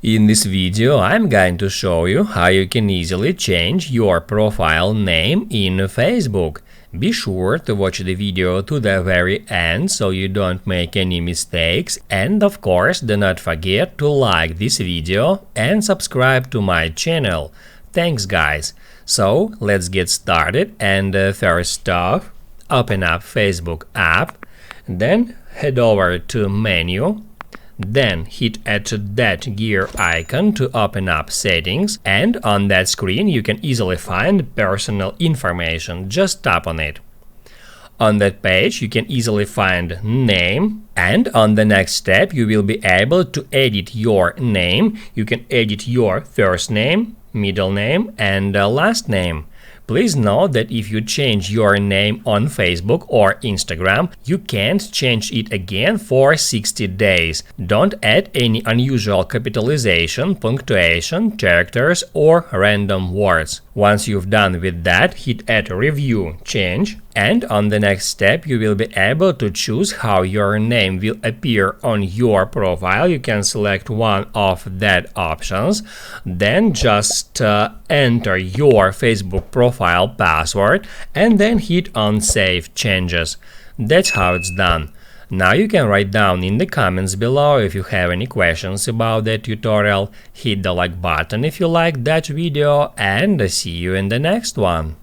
In this video, I'm going to show you how you can easily change your profile name in Facebook. Be sure to watch the video to the very end so you don't make any mistakes, and of course do not forget to like this video and subscribe to my channel. Thanks guys! So let's get started, and first off, open up Facebook app, then head over to menu. Then hit at that gear icon to open up settings, and on that screen you can easily find personal information. Just tap on it. On that page you can easily find name, and on the next step you will be able to edit your name. You can edit your first name, middle name and last name. Please note that if you change your name on Facebook or Instagram, you can't change it again for 60 days. Don't add any unusual capitalization, punctuation, characters or random words. Once you've done with that, hit at Review Change, and on the next step you will be able to choose how your name will appear on your profile. You can select one of that options, then just enter your Facebook profile password and then hit on Save Changes. That's how it's done. Now you can write down in the comments below if you have any questions about that tutorial. Hit the like button if you liked that video, and see you in the next one.